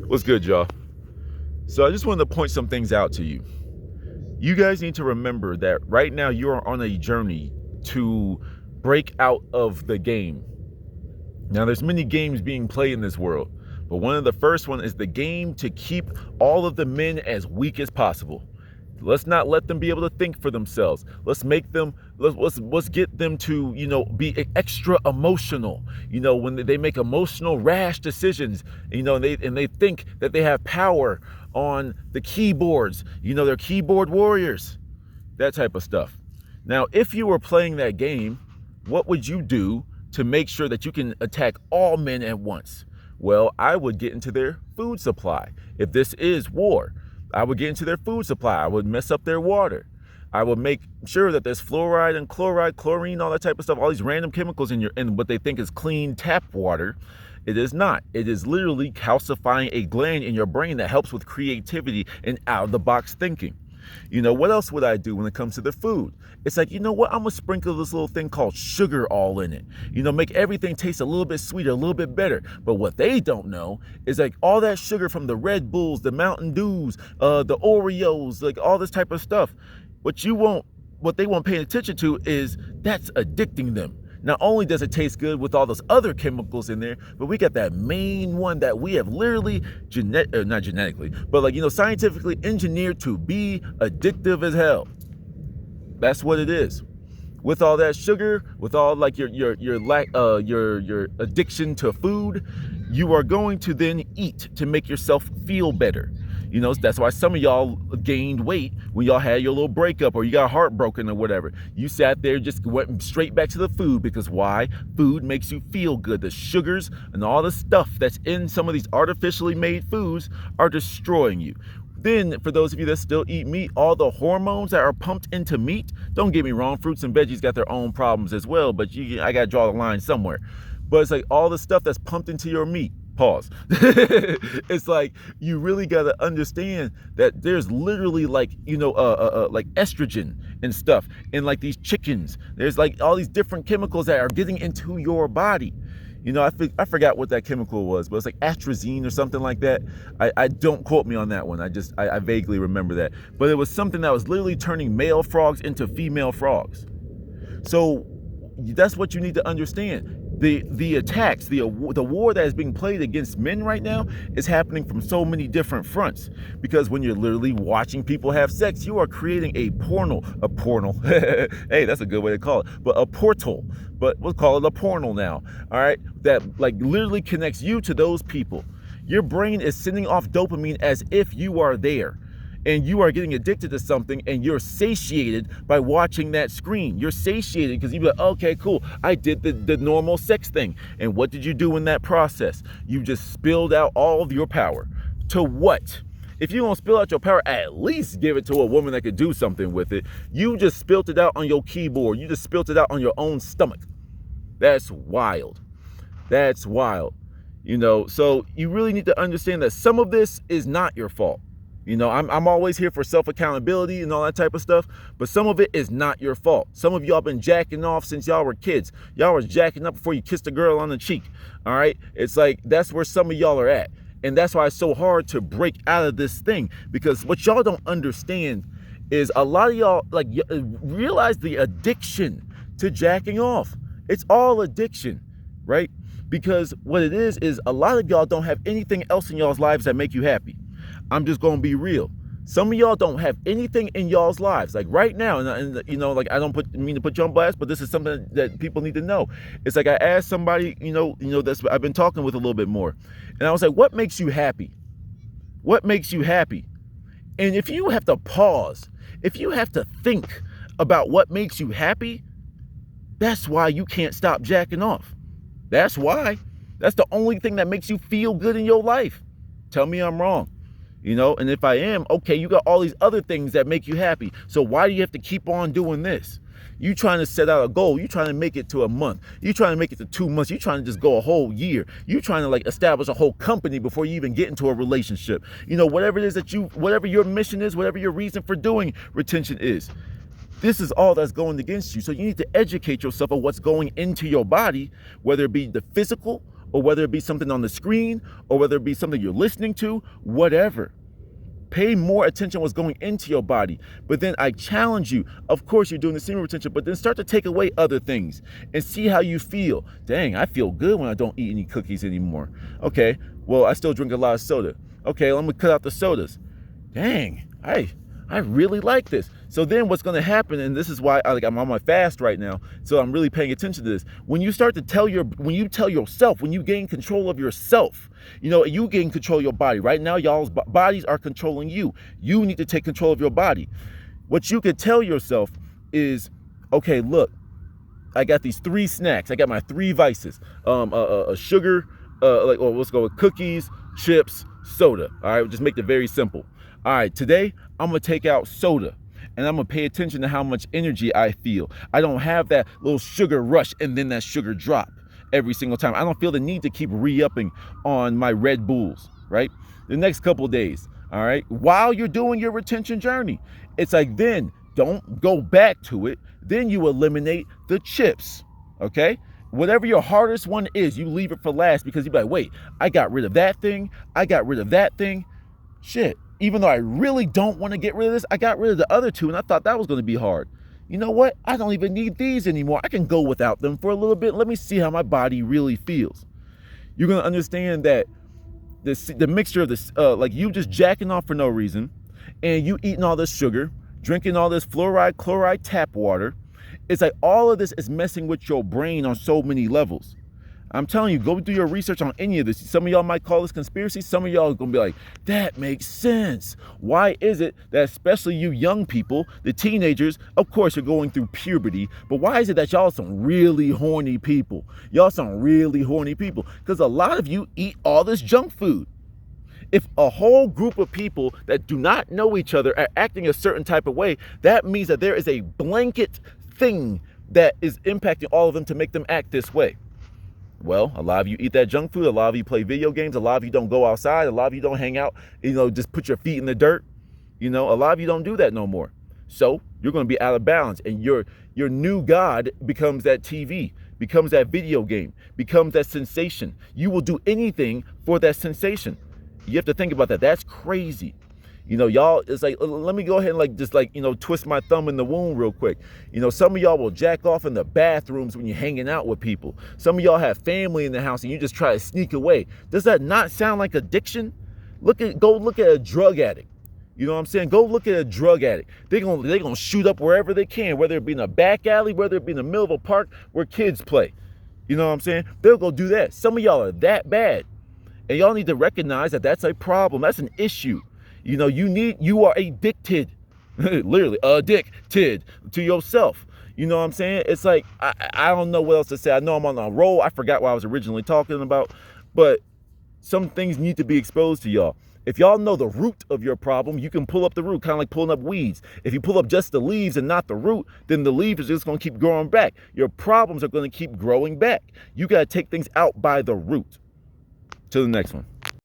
What's good, y'all? So I just wanted to point some things out to you. You guys need to remember that right now you are on a journey to break out of the game. Now, there's many games being played in this world, but one of the first one is the game to keep all of the men as weak as possible. Let's not let them be able to think for themselves. Let's make them, let's get them to, be extra emotional. When they make emotional, rash decisions, and they think that they have power on the keyboards. They're keyboard warriors, that type of stuff. Now, if you were playing that game, what would you do to make sure that you can attack all men at once? Well, I would get into their food supply. If this is war, I would get into their food supply. I would mess up their water. I would make sure that there's fluoride and chloride, chlorine, all that type of stuff, all these random chemicals in what they think is clean tap water. It is not. It is literally calcifying a gland in your brain that helps with creativity and out-of-the-box thinking. What else would I do when it comes to the food? It's like, I'm going to sprinkle this little thing called sugar all in it. Make everything taste a little bit sweeter, a little bit better. But what they don't know is like all that sugar from the Red Bulls, the Mountain Dews, the Oreos, like all this type of stuff. What they won't pay attention to is that's addicting them. Not only does it taste good with all those other chemicals in there, but we got that main one that we have literally not genetically, but scientifically engineered to be addictive as hell. That's what it is. With all that sugar, with all your addiction to food, you are going to then eat to make yourself feel better. That's why some of y'all gained weight when y'all had your little breakup or you got heartbroken or whatever. You sat there, just went straight back to the food because why? Food makes you feel good. The sugars and all the stuff that's in some of these artificially made foods are destroying you. Then, for those of you that still eat meat, all the hormones that are pumped into meat, don't get me wrong, fruits and veggies got their own problems as well, but I got to draw the line somewhere. But it's like all the stuff that's pumped into your meat. Pause. It's like you really got to understand that there's literally like estrogen and stuff in like these chickens. There's like all these different chemicals that are getting into your body. I forgot what that chemical was, but it's like atrazine or something like that. I don't quote me on that one. I vaguely remember that. But it was something that was literally turning male frogs into female frogs. So that's what you need to understand. The attacks, the war that is being played against men right now is happening from so many different fronts. Because when you're literally watching people have sex, you are creating a portal. Hey, that's a good way to call it. But a portal. But we'll call it a portal now. All right, that like literally connects you to those people. Your brain is sending off dopamine as if you are there. And you are getting addicted to something and you're satiated by watching that screen. You're satiated because you're like, okay, cool. I did the normal sex thing. And what did you do in that process? You just spilled out all of your power. To what? If you don't spill out your power, at least give it to a woman that could do something with it. You just spilled it out on your keyboard. You just spilled it out on your own stomach. That's wild. That's wild. So you really need to understand that some of this is not your fault. I'm always here for self-accountability and all that type of stuff, but some of it is not your fault. Some of y'all been jacking off since y'all were kids. Y'all was jacking up before you kissed a girl on the cheek, all right? It's like that's where some of y'all are at, and that's why it's so hard to break out of this thing, because what y'all don't understand is a lot of y'all realize the addiction to jacking off. It's all addiction, right? Because what it is a lot of y'all don't have anything else in y'all's lives that make you happy. I'm just going to be real. Some of y'all don't have anything in y'all's lives. Like right now, and I don't mean to put you on blast, but this is something that people need to know. It's like I asked somebody, that's I've been talking with a little bit more. And I was like, what makes you happy? What makes you happy? And if you have to pause, if you have to think about what makes you happy, that's why you can't stop jacking off. That's why. That's the only thing that makes you feel good in your life. Tell me I'm wrong. And if I am, okay, you got all these other things that make you happy. So why do you have to keep on doing this? You trying to set out a goal. You trying to make it to a month. You trying to make it to 2 months. You trying to just go a whole year. You trying to establish a whole company before you even get into a relationship. Whatever it is whatever your mission is, whatever your reason for doing retention is. This is all that's going against you. So you need to educate yourself on what's going into your body, whether it be the physical or whether it be something on the screen, or whether it be something you're listening to, whatever. Pay more attention what's going into your body. But then I challenge you, of course you're doing the semen retention, but then start to take away other things and see how you feel. Dang, I feel good when I don't eat any cookies anymore. Okay, well, I still drink a lot of soda. Okay, I'm gonna cut out the sodas. Dang, I really like this. So then what's going to happen, and this is why I'm on my fast right now, so I'm really paying attention to this. When you start to tell yourself, when you gain control of yourself, you gain control of your body. Right now, y'all's bodies are controlling you. You need to take control of your body. What you could tell yourself is, okay, look, I got these 3 snacks. I got my 3 vices. Sugar, let's go with cookies, chips, soda. All right, just make it very simple. All right, today I'm gonna take out soda and I'm gonna pay attention to how much energy I feel. I don't have that little sugar rush and then that sugar drop every single time. I don't feel the need to keep re-upping on my Red Bulls, right? The next couple days, all right? While you're doing your retention journey, it's like, then don't go back to it. Then you eliminate the chips, okay? Whatever your hardest one is, you leave it for last because you're like, wait, I got rid of that thing. I got rid of that thing. Shit. Even though I really don't want to get rid of this, I got rid of the other 2 and I thought that was going to be hard. You know what? I don't even need these anymore. I can go without them for a little bit. Let me see how my body really feels. You're going to understand that the mixture of this, like you just jacking off for no reason and you eating all this sugar, drinking all this fluoride, chloride tap water. It's like all of this is messing with your brain on so many levels. I'm telling you, go do your research on any of this. Some of y'all might call this conspiracy. Some of y'all are going to be like, that makes sense. Why is it that especially you young people, the teenagers, of course you're going through puberty, but why is it that y'all are some really horny people? Y'all some really horny people because a lot of you eat all this junk food. If a whole group of people that do not know each other are acting a certain type of way, that means that there is a blanket thing that is impacting all of them to make them act this way. Well, a lot of you eat that junk food. A lot of you play video games. A lot of you don't go outside. A lot of you don't hang out, just put your feet in the dirt. A lot of you don't do that no more. So you're going to be out of balance. And your new God becomes that TV, becomes that video game, becomes that sensation. You will do anything for that sensation. You have to think about that. That's crazy. Y'all, it's like, let me go ahead and twist my thumb in the wound real quick. Some of y'all will jack off in the bathrooms when you're hanging out with people. Some of y'all have family in the house and you just try to sneak away. Does that not sound like addiction? Go look at a drug addict. You know what I'm saying? Go look at a drug addict. They're gonna shoot up wherever they can, whether it be in a back alley, whether it be in the middle of a park where kids play. You know what I'm saying? They'll go do that. Some of y'all are that bad. And y'all need to recognize that that's a problem. That's an issue. You are addicted, literally addicted to yourself. You know what I'm saying? It's like, I don't know what else to say. I know I'm on a roll. I forgot what I was originally talking about, but some things need to be exposed to y'all. If y'all know the root of your problem, you can pull up the root, kind of like pulling up weeds. If you pull up just the leaves and not the root, then the leaves is just going to keep growing back. Your problems are going to keep growing back. You got to take things out by the root. Till the next one.